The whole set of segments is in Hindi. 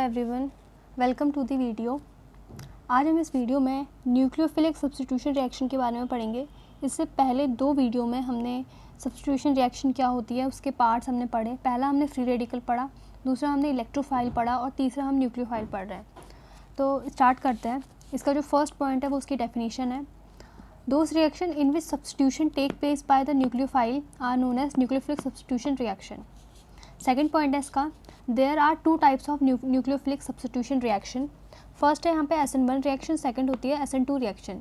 Everyone, welcome to the video. आज हम इस वीडियो में न्यूक्लियोफिलिक सब्स्टिट्यूशन रिएक्शन के बारे में पढ़ेंगे। इससे पहले दो वीडियो में हमने सब्स्टिट्यूशन रिएक्शन क्या होती है उसके पार्ट्स हमने पढ़े। पहला हमने फ्री रेडिकल पढ़ा, दूसरा हमने इलेक्ट्रोफाइल पढ़ा और तीसरा हम न्यूक्लियोफाइल पढ़ रहे हैं। तो स्टार्ट करते हैं। इसका जो फर्स्ट पॉइंट है वो उसकी डेफिनेशन है। Those reaction in which substitution take place by the nucleophile are known as nucleophilic substitution reaction. Second point है इसका, there are two types of nucleophilic substitution reaction. First है यहाँ पे SN1 रिएक्शन, सेकंड होती है SN2 रिएक्शन।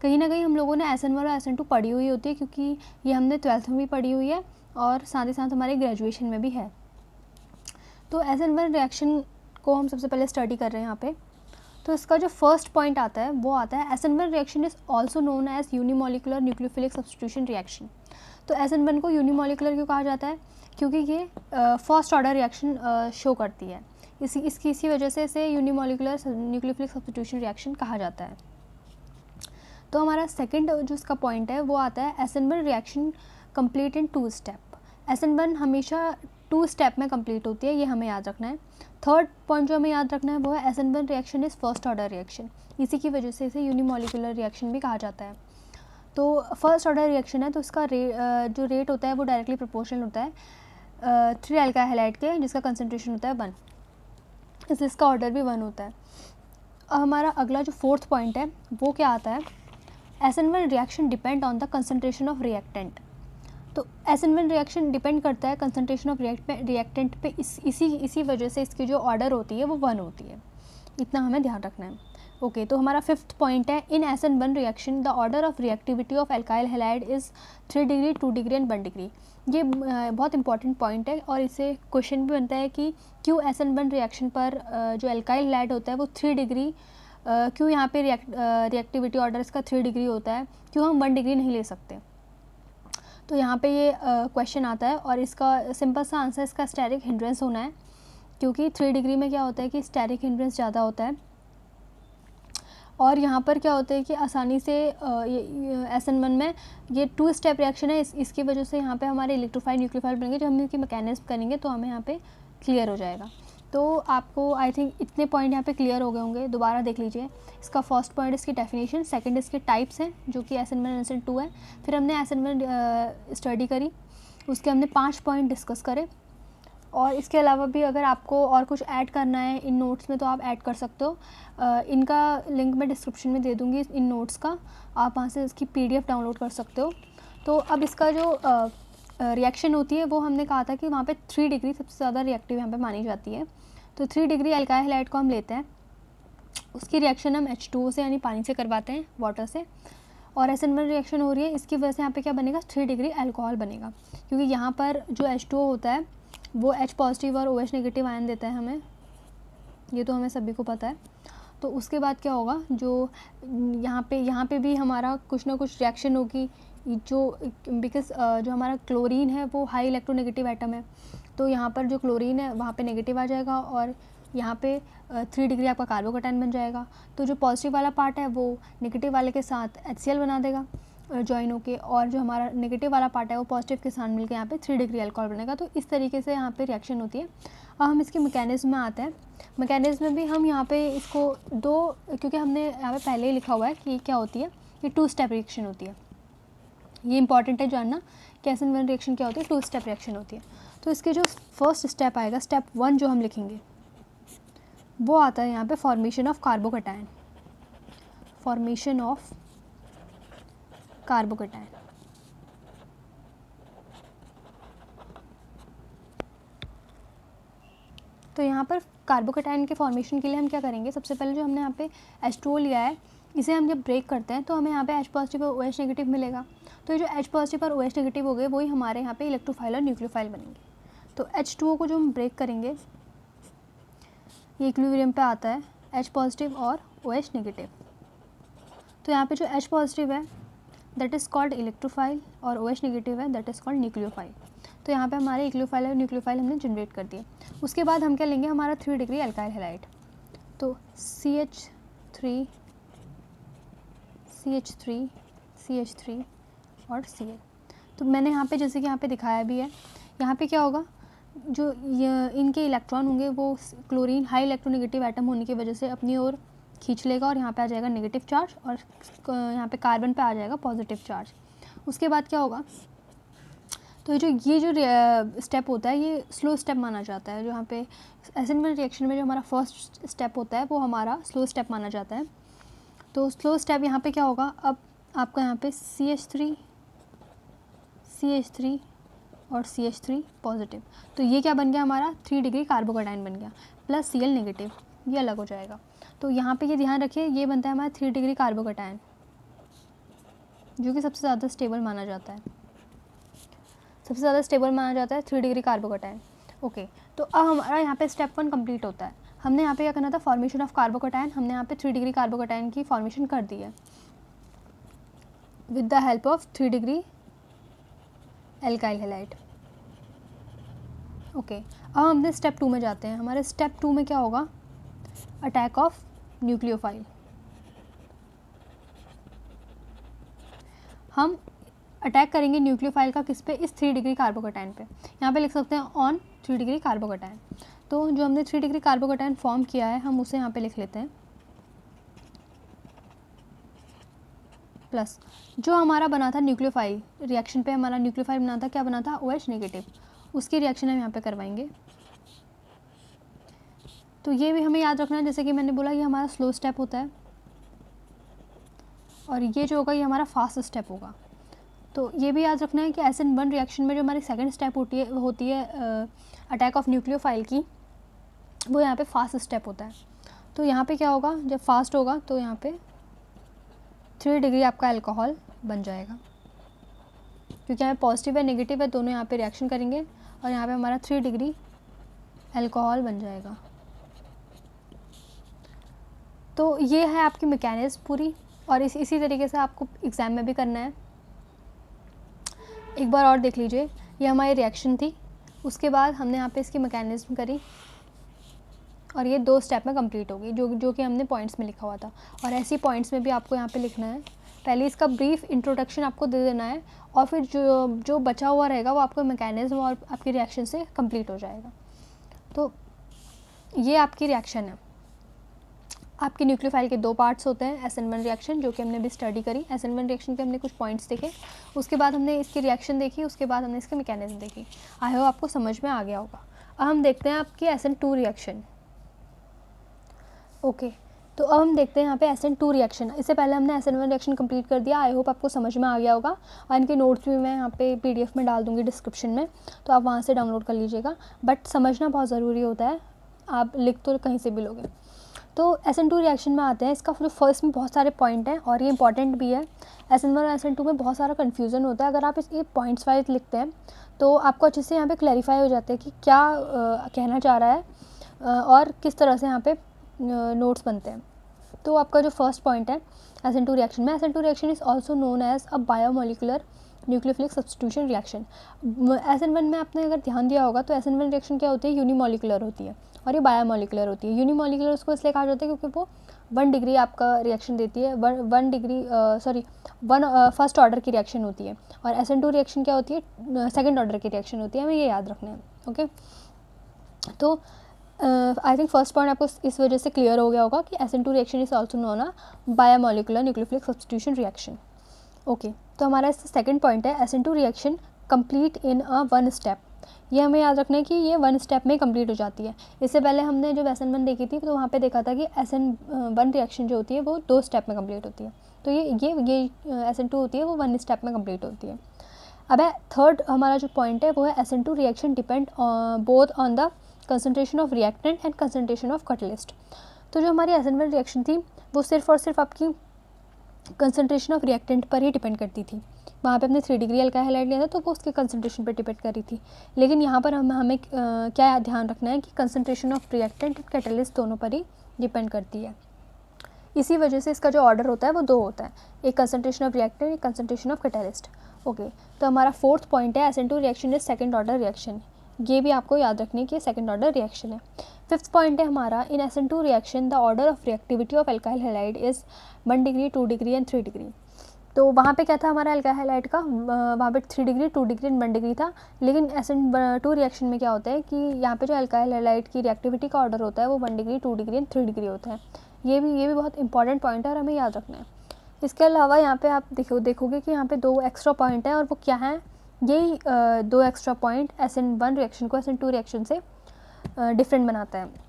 कहीं ना कहीं हम लोगों ने SN1 और SN2 पढ़ी हुई होती है क्योंकि ये हमने 12th में भी पढ़ी हुई है और साथ ही साथ हमारे ग्रेजुएशन में भी है। तो SN1 रिएक्शन को हम सबसे पहले स्टडी कर रहे हैं यहाँ पे। तो इसका जो फर्स्ट पॉइंट आता है वो आता है SN1 reaction is also known as unimolecular nucleophilic substitution reaction. तो SN1 को यूनिमोलिकुलर क्यों कहा जाता है? क्योंकि ये फर्स्ट ऑर्डर रिएक्शन शो करती है, इसी वजह से इसे यूनिमोलिकुलर न्यूक्लियोफिलिक सब्स्टिट्यूशन रिएक्शन कहा जाता है। तो हमारा सेकंड जो इसका पॉइंट है वो आता है SN1 reaction complete in 2 step. SN1 हमेशा 2 स्टेप में कंप्लीट होती है, ये हमें याद रखना है। थर्ड पॉइंट जो हमें याद रखना है वो है SN1 reaction is first order reaction, इसी की वजह से इसे यूनिमोलिकुलर रिएक्शन भी कहा जाता है। तो फर्स्ट ऑर्डर रिएक्शन है तो इसका जो रेट होता है वो डायरेक्टली प्रोपोर्शनल होता है 3 एल्काइल हैलाइड के, जिसका कंसनट्रेशन होता है 1, इसलिए इसका ऑर्डर भी 1 होता है। अब हमारा अगला जो फोर्थ पॉइंट है वो क्या आता है, SN1 reaction depend on the concentration of reactant. तो SN1 रिएक्शन डिपेंड करता है कंसनट्रेशन ऑफ रिएक्टेंट पे, इसी वजह से इसकी जो ऑर्डर होती है वो 1 होती है। इतना हमें ध्यान रखना है। ओके, तो हमारा फिफ्थ पॉइंट है, इन SN1 reaction the order of reactivity of alkyl halide is 3 degree, 2 degree and 1 degree. ये बहुत इंपॉर्टेंट पॉइंट है और इससे क्वेश्चन भी बनता है कि क्यों SN1 रिएक्शन पर जो एल्काइल हैलाइड होता है वो 3 डिग्री, क्यों यहाँ पे रिएक्टिविटी ऑर्डर इसका 3 डिग्री होता है, क्यों हम 1 डिग्री नहीं ले सकते। तो यहाँ पे ये क्वेश्चन आता है और इसका सिंपल सा आंसर इसका स्टेरिक हिंड्रेंस होना है, क्योंकि 3 डिग्री में क्या होता है कि स्टेरिक हिंड्रेंस ज़्यादा होता है और यहाँ पर क्या होता है कि आसानी से SN1 में ये 2 स्टेप रिएक्शन है, इसकी वजह से यहाँ पे हमारे इलेक्ट्रोफाइल न्यूक्लियोफाइल बनेंगे। जब हम इसकी मैकेनिज्म करेंगे तो हमें यहाँ पे क्लियर हो जाएगा। तो आपको आई थिंक इतने पॉइंट यहाँ पे क्लियर हो गए होंगे। दोबारा देख लीजिए। इसका फर्स्ट पॉइंट इसकी डेफिनेशन, सेकंड इसके टाइप्स हैं जो कि SN1 SN2 है। फिर हमने SN1 स्टडी करी, उसके हमने 5 पॉइंट डिस्कस करे और इसके अलावा भी अगर आपको और कुछ ऐड करना है इन नोट्स में तो आप ऐड कर सकते हो। इनका लिंक मैं डिस्क्रिप्शन में दे दूँगी इन नोट्स का, आप वहाँ से इसकी PDF डाउनलोड कर सकते हो। तो अब इसका जो रिएक्शन होती है वो हमने कहा था कि वहाँ पे 3 डिग्री सबसे ज़्यादा रिएक्टिव यहाँ पे मानी जाती है। तो 3 डिग्री एल्काइल हैलाइड को हम लेते हैं, उसकी रिएक्शन हम H2O से यानी पानी से करवाते हैं, वाटर से, और SN1 रिएक्शन हो रही है, इसकी वजह से यहाँ पे क्या बनेगा, 3 डिग्री अल्कोहल बनेगा, क्योंकि यहाँ पर जो H2O होता है वो H पॉजिटिव और OH नेगेटिव आयन देता है हमें, ये तो हमें सभी को पता है। तो उसके बाद क्या होगा, जो यहाँ पे भी हमारा कुछ ना कुछ रिएक्शन होगी, जो बिकॉज जो हमारा क्लोरीन है वो हाई इलेक्ट्रोनेगेटिव एटम है, तो यहाँ पर जो क्लोरीन है वहाँ पे नेगेटिव आ जाएगा और यहाँ पे 3 डिग्री आपका कार्बोकैटायन बन जाएगा। तो जो पॉजिटिव वाला पार्ट है वो नेगेटिव वाले के साथ HCl बना देगा जॉइन होके, और जो हमारा नेगेटिव वाला पार्ट है वो पॉजिटिव के साथ मिलकर यहाँ पे 3 डिग्री अल्कोहल बनेगा। तो इस तरीके से यहाँ पे रिएक्शन होती है। अब हम इसके मैकेनिज्म में आते हैं। मैकेनिज्म में भी हम यहाँ पे इसको दो, क्योंकि हमने यहाँ पे पहले ही लिखा हुआ है कि क्या होती है, ये 2 स्टेप रिएक्शन होती है। ये इंपॉर्टेंट है जानना कि SN1 रिएक्शन क्या होती है, 2 स्टेप रिएक्शन होती है। तो इसके जो फर्स्ट स्टेप आएगा, स्टेप 1 जो हम लिखेंगे वो आता है यहाँ पे formation of carbocation, formation of carbocation. तो यहाँ पर कार्बोकैटायन के फॉर्मेशन के लिए हम क्या करेंगे, सबसे पहले जो हमने यहाँ पे H2O लिया है इसे हम जब ब्रेक करते हैं तो हमें यहाँ पे H पॉजिटिव और OH नेगेटिव मिलेगा। तो ये जो H पॉजिटिव और OH नेगेटिव हो गए वही हमारे यहाँ पे इलेक्ट्रोफाइल और न्यूक्लियोफाइल बनेंगे। तो H2O को जो हम ब्रेक करेंगे ये इक्विलिब्रियम पे आता है H पॉजिटिव और OH नेगेटिव। तो यहाँ पे जो H पॉजिटिव है दैट इज़ कॉल्ड इलेक्ट्रोफाइल और OH नेगेटिव है दैट इज़ कॉल्ड न्यूक्लियोफाइल। तो यहाँ पे हमारे इक्विलिब्रियम और न्यूक्लियोफाइल हमने जनरेट कर दिए। उसके बाद हम क्या लेंगे, हमारा 3 डिग्री एल्काइल हैलाइड, तो CH3 CH3 और Cl। तो मैंने यहाँ पे जैसे कि यहाँ पे दिखाया भी है, यहाँ पे क्या होगा, जो इनके इलेक्ट्रॉन होंगे वो क्लोरीन हाई इलेक्ट्रोनेगेटिव एटम होने की वजह से अपनी ओर खींच लेगा और यहाँ पे आ जाएगा नेगेटिव चार्ज, और यहाँ पे कार्बन पे आ जाएगा पॉजिटिव चार्ज। उसके बाद क्या होगा, तो ये जो स्टेप होता है ये स्लो स्टेप माना जाता है। जो यहाँ पे SN1 रिएक्शन में जो हमारा फर्स्ट स्टेप होता है वो हमारा स्लो स्टेप माना जाता है। तो स्लो स्टेप यहाँ पे क्या होगा, अब आपका यहाँ पे CH3 और CH3 पॉजिटिव, तो ये क्या बन गया हमारा 3 डिग्री कार्बोकेटाइन बन गया, प्लस Cl नेगेटिव, ये अलग हो जाएगा। तो यहाँ पे ये ध्यान रखिए, ये बनता है हमारा 3 डिग्री कार्बोकेटाइन, जो कि सबसे ज़्यादा स्टेबल माना जाता है, 3 डिग्री कार्बोकेटाइन। ओके, तो अब हमारा यहाँ पे स्टेप 1 कंप्लीट होता है। हमने यहाँ पे क्या करना था, फॉर्मेशन ऑफ कार्बोकेटाइन, हमने यहाँ पे 3 डिग्री कार्बोकेटाइन की फॉर्मेशन कर दी है with the help of 3 degree alkyl halide. Okay, अब हमने स्टेप 2 में जाते हैं। हमारे स्टेप 2 में क्या होगा, अटैक ऑफ न्यूक्लियोफाइल। हम अटैक करेंगे न्यूक्लियोफाइल का किस पे, इस 3 डिग्री कार्बोकेटाइन पे। यहाँ पे लिख सकते हैं ऑन 3 डिग्री कार्बोकेटाइन। तो जो हमने 3 डिग्री कार्बोकेटाइन फॉर्म किया है हम उसे यहाँ पे लिख लेते हैं, प्लस जो हमारा बना था न्यूक्लियोफाइल रिएक्शन पे, हमारा न्यूक्लियोफाइल बना था, क्या बना था, OH नेगेटिव, उसकी रिएक्शन हम यहाँ पे करवाएंगे। तो ये भी हमें याद रखना है, जैसे कि मैंने बोला ये हमारा स्लो स्टेप होता है और ये जो होगा ये हमारा फास्ट स्टेप होगा। तो ये भी याद रखना है कि SN1 रिएक्शन में जो हमारी सेकंड स्टेप होती है अटैक ऑफ न्यूक्लियोफाइल की, वो यहाँ पे फास्ट स्टेप होता है। तो यहाँ पे क्या होगा, जब फास्ट होगा तो यहाँ पे 3 डिग्री आपका अल्कोहल बन जाएगा, क्योंकि यहाँ पे पॉजिटिव है नेगेटिव है दोनों यहाँ पे रिएक्शन करेंगे और यहाँ पे हमारा 3 डिग्री अल्कोहल बन जाएगा। तो ये है आपकी मैकेनिज्म पूरी, और इसी तरीके से आपको एग्ज़ाम में भी करना है। एक बार और देख लीजिए, ये हमारी रिएक्शन थी, उसके बाद हमने यहाँ पे इसकी मैकेनिज्म करी और ये 2 स्टेप में कंप्लीट होगी, जो कि हमने पॉइंट्स में लिखा हुआ था। और ऐसी पॉइंट्स में भी आपको यहाँ पे लिखना है। पहले इसका ब्रीफ इंट्रोडक्शन आपको दे देना है और फिर जो बचा हुआ रहेगा वो आपको मैकेनिज्म और आपकी रिएक्शन से कंप्लीट हो जाएगा। तो ये आपकी रिएक्शन है। आपके न्यूक्लियोफाइल के 2 पार्ट्स होते हैं, SN1 रिएक्शन जो कि हमने भी स्टडी करी, SN1 रिएक्शन के हमने कुछ पॉइंट्स देखे, उसके बाद हमने इसकी रिएक्शन देखी, उसके बाद हमने इसके मैकेनिज्म देखी। आई होप आपको समझ में आ गया होगा। अब हम देखते हैं आपकी SN2 रिएक्शन। ओके, तो अब हम देखते हैं यहाँ पे SN2 रिएक्शन। इससे पहले हमने SN1 रिएक्शन कंप्लीट कर दिया। आई होप आपको समझ में आ गया होगा, और इनके नोट्स भी मैं यहाँ पे PDF में डाल दूँगी डिस्क्रिप्शन में, तो आप वहाँ से डाउनलोड कर लीजिएगा। बट समझना बहुत ज़रूरी होता है, आप लिख तो कहीं से भी लोगे। तो SN2 रिएक्शन में आते हैं। इसका फर्स्ट में बहुत सारे पॉइंट हैं और ये इंपॉर्टेंट भी है। SN1 और SN2 में बहुत सारा कन्फ्यूज़न होता है। अगर आप इसके पॉइंट्स वाइज लिखते हैं तो आपको अच्छे से यहाँ पे क्लैरिफाई हो जाता है कि क्या कहना चाह रहा है और किस तरह से यहाँ पे नोट्स बनते हैं। तो आपका जो फर्स्ट पॉइंट है SN2 रिएक्शन में, SN2 reaction is also known as a bimolecular nucleophilic substitution reaction. SN1 में आपने अगर ध्यान दिया होगा तो SN1 रिएक्शन क्या होती है, यूनिमोलिकुलर होती है और ये बायोमोलिकुलर होती है। यूनिमोलिकुलर उसको इसलिए कहा जाता है क्योंकि वो 1 डिग्री आपका रिएक्शन देती है, 1 डिग्री फर्स्ट ऑर्डर की रिएक्शन होती है, और SN2 रिएक्शन क्या होती है, सेकंड ऑर्डर की रिएक्शन होती है। हमें ये याद रखना है। ओके, तो आई थिंक फर्स्ट पॉइंट आपको इस वजह से क्लियर हो गया होगा कि SN2 reaction is also known a bimolecular nucleophilic substitution reaction. Okay, तो हमारा सेकंड पॉइंट है SN2 reaction complete in a 1 step. ये हमें याद रखना है कि ये 1 स्टेप में कंप्लीट हो जाती है। इससे पहले हमने जब SN1 देखी थी तो वहाँ पे देखा था कि SN1 रिएक्शन जो होती है वो 2 स्टेप में कंप्लीट होती है। तो ये SN2 होती है वो 1 स्टेप में कंप्लीट होती है। अब थर्ड हमारा जो पॉइंट है वो है SN2 reaction depend both on the concentration of reactant and concentration of catalyst. तो जो हमारी SN1 रिएक्शन थी वो सिर्फ और सिर्फ आपकी कंसनट्रेशन ऑफ रिएक्टेंट पर ही डिपेंड करती थी। वहाँ पे अपने 3 डिग्री अल्काइल हैलाइड लिया था तो वो उसके कंसनट्रेशन पर डिपेंड कर रही थी। लेकिन यहाँ पर हमें क्या ध्यान रखना है कि concentration of reactant and catalyst दोनों पर ही डिपेंड करती है। इसी वजह से इसका जो ऑर्डर होता है वो 2 होता है, एक कंसनट्रेशन ऑफ रिएक्टेंट, एक कंसनट्रेशन ऑफ कैटलिस्ट। ओके, तो हमारा फोर्थ पॉइंट है SN2 reaction is second order reaction. ये भी आपको याद रखने की सेकंड ऑर्डर रिएक्शन है। फिफ्थ पॉइंट है हमारा इन SN2 reaction the order of reactivity of alkyl halide is 1 degree, 2 degree and 3 degree. तो वहाँ पे क्या था हमारा अल्काइल हैलाइड का, वहाँ पे 3 डिग्री, 2 डिग्री एंड 1 डिग्री था। लेकिन SN2 रिएक्शन में क्या होता है कि यहाँ पे जो अल्काइल हैलाइड की रिएक्टिविटी का ऑर्डर होता है वो 1 डिग्री, 2 डिग्री एंड 3 डिग्री होता है। ये भी बहुत इंपॉर्टेंट पॉइंट है और हमें याद रखना है। इसके अलावा यहाँ पे आप देखोगे कि यहाँ पे 2 एक्स्ट्रा पॉइंट हैं, और वो क्या हैं, यही 2 एक्स्ट्रा पॉइंट SN1 रिएक्शन को SN2 रिएक्शन से डिफरेंट बनाता है।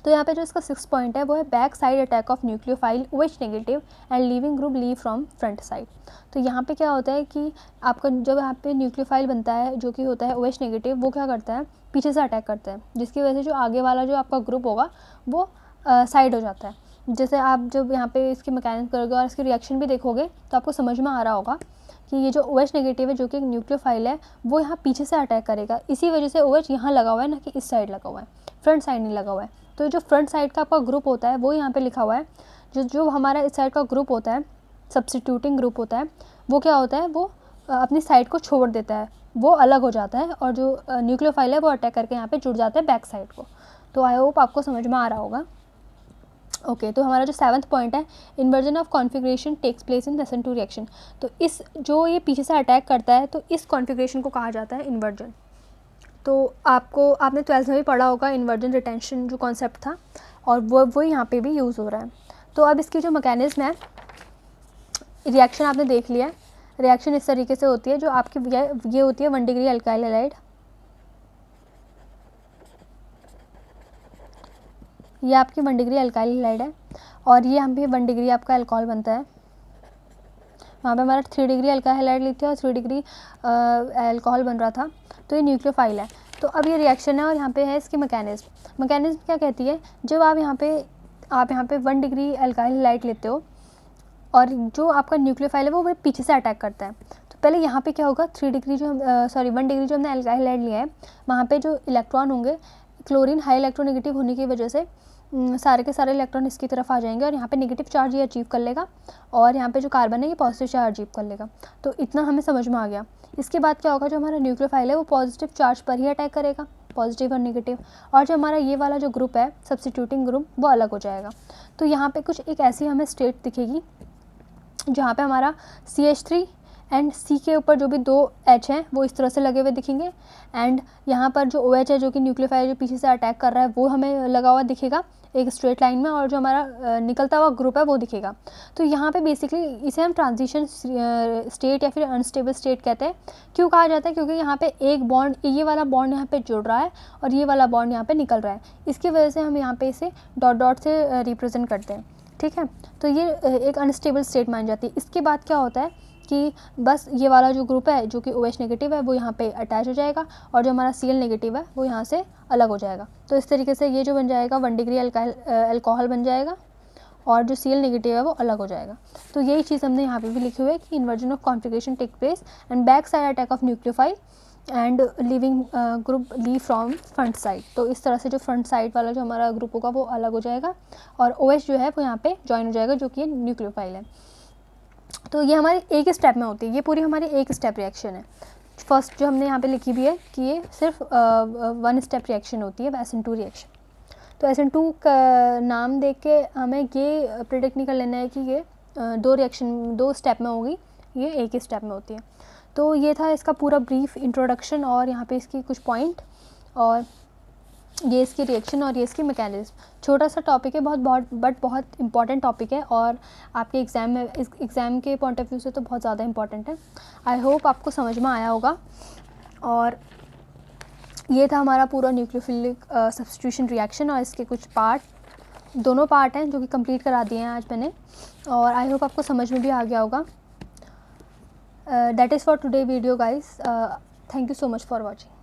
तो यहाँ पे जो इसका 6th पॉइंट है वो है back side attack of nucleophile OH negative and leaving group leave from front side. तो यहाँ पे क्या होता है कि आपका जब यहाँ पे न्यूक्लियोफाइल बनता है जो कि होता है OH नेगेटिव, वो क्या करता है, पीछे से अटैक करता है, जिसकी वजह से जो आगे वाला जो आपका ग्रुप होगा वो साइड हो जाता है। जैसे आप जब यहाँ पे इसकी मैकेनिज्म करोगे और इसकी रिएक्शन भी देखोगे तो आपको समझ में आ रहा होगा कि ये जो OH नेगेटिव है जो कि न्यूक्लियोफाइल है वो यहाँ पीछे से अटैक करेगा। इसी वजह से OH यहाँ लगा हुआ है, ना कि इस साइड लगा हुआ है, फ्रंट साइड नहीं लगा हुआ है। तो जो फ्रंट साइड का आपका ग्रुप होता है वो यहाँ पे लिखा हुआ है। जो हमारा इस साइड का ग्रुप होता है, सब्स्टिट्यूटिंग ग्रुप होता है, वो क्या होता है, वो अपनी साइड को छोड़ देता है, वो अलग हो जाता है, और जो न्यूक्लियोफाइल है वो अटैक करके यहाँ पे जुड़ जाता है बैक साइड को। तो आई होप आपको समझ में आ रहा होगा। ओके, तो हमारा जो 7th पॉइंट है, inversion of configuration takes place in SN2 reaction. तो इस जो ये पीछे से अटैक करता है तो इस कॉन्फिगरेशन को कहा जाता है इन्वर्जन। तो आपने 12th में भी पढ़ा होगा इन्वर्जन रिटेंशन जो कॉन्सेप्ट था, और वो यहाँ पे भी यूज़ हो रहा है। तो अब इसकी जो मैकेनिज्म है, रिएक्शन आपने देख लिया। रिएक्शन इस तरीके से होती है, जो आपकी ये होती है 1 डिग्री अल्काइल हैलाइड, ये आपकी 1 डिग्री अल्काइल हैलाइड है, और ये यहाँ पे 1 डिग्री आपका अल्कोहल बनता है। वहाँ पे हमारा 3 डिग्री अल्काइल हैलाइड लिखते हैं और 3 डिग्री अल्कोहल बन रहा था। तो ये न्यूक्लियोफाइल है। तो अब ये रिएक्शन है और यहाँ पे है इसकी मैकेनिज्म क्या कहती है, जब आप यहाँ पे 1 डिग्री अल्काइल हैलाइड लेते हो और जो आपका न्यूक्लियोफाइल है वो पीछे से अटैक करता है। तो पहले यहाँ पे क्या होगा, 1 डिग्री जो हमने अल्काइल हैलाइड लिया है, वहाँ पे जो इलेक्ट्रॉन होंगे, क्लोरीन हाई इलेक्ट्रोनेगेटिव होने की वजह से सारे के सारे इलेक्ट्रॉन इसकी तरफ आ जाएंगे और यहाँ पे नेगेटिव चार्ज ये अचीव कर लेगा, और यहाँ पे जो कार्बन है ये पॉजिटिव चार्ज अचीव कर लेगा। तो इतना हमें समझ में आ गया। इसके बाद क्या होगा, जो हमारा न्यूक्लियोफाइल है वो पॉजिटिव चार्ज पर ही अटैक करेगा, पॉजिटिव और नेगेटिव, और जो हमारा ये वाला जो ग्रुप है सब्स्टिट्यूटिंग ग्रुप वो अलग हो जाएगा। तो यहाँ पे कुछ एक ऐसी हमें स्टेट दिखेगी जहाँ पे हमारा CH3 एंड C के ऊपर जो भी 2 H हैं वो इस तरह से लगे हुए दिखेंगे, एंड यहाँ पर जो OH है जो कि न्यूक्लियोफाइल जो पीछे से अटैक कर रहा है वो हमें लगा हुआ दिखेगा एक स्ट्रेट लाइन में, और जो हमारा निकलता हुआ ग्रुप है वो दिखेगा। तो यहाँ पे बेसिकली इसे हम ट्रांजिशन स्टेट या फिर अनस्टेबल स्टेट कहते हैं। क्यों कहा जाता है, क्योंकि यहाँ पे एक बॉन्ड, ये वाला बॉन्ड यहाँ पे जुड़ रहा है और ये वाला बॉन्ड यहाँ पे निकल रहा है, इसकी वजह से हम यहाँ पे इसे डॉट डॉट से रिप्रेजेंट करते हैं। ठीक है, तो ये एक अनस्टेबल स्टेट मान जाती है। इसके बाद क्या होता है कि बस ये वाला जो ग्रुप है जो कि OH नेगेटिव है वो यहाँ पे अटैच हो जाएगा, और जो हमारा Cl नेगेटिव है वो यहाँ से अलग हो जाएगा। तो इस तरीके से ये जो बन जाएगा 1 डिग्री अल्कोहल बन जाएगा, और जो Cl नेगेटिव है वो अलग हो जाएगा। तो यही चीज़ हमने यहाँ पे भी लिखी हुई है कि inversion of configuration take place and back side attack of nucleophile and leaving group leave from front side. तो इस तरह से जो फ्रंट साइड वाला जो हमारा ग्रुप होगा वो अलग हो जाएगा, और OH जो है वो यहाँ पे ज्वाइन हो जाएगा जो कि न्यूक्लियोफाइल है। तो ये हमारी एक स्टेप में होती है, ये पूरी हमारी एक स्टेप रिएक्शन है। फर्स्ट जो हमने यहाँ पे लिखी भी है कि ये सिर्फ 1 स्टेप रिएक्शन होती है SN2 रिएक्शन। तो SN2 का नाम देख के हमें ये प्रेडिक्ट नहीं कर लेना है कि ये 2 स्टेप में होगी, ये एक ही स्टेप में होती है। तो ये था इसका पूरा ब्रीफ इंट्रोडक्शन, और यहाँ पे इसकी कुछ पॉइंट, और ये इसकी रिएक्शन, और ये इसकी मैकेनिज्म। छोटा सा टॉपिक है बट बहुत इंपॉर्टेंट टॉपिक है, और आपके एग्ज़ाम में, इस एग्ज़ाम के पॉइंट ऑफ व्यू से तो बहुत ज़्यादा इंपॉर्टेंट है। आई होप आपको समझ में आया होगा। और ये था हमारा पूरा न्यूक्लियोफिलिक सब्स्टिट्यूशन रिएक्शन, और इसके कुछ दोनों पार्ट हैं जो कि कंप्लीट करा दिए हैं आज मैंने, और आई होप आपको समझ में भी आ गया होगा। That is for today video guys. Thank you so much for watching.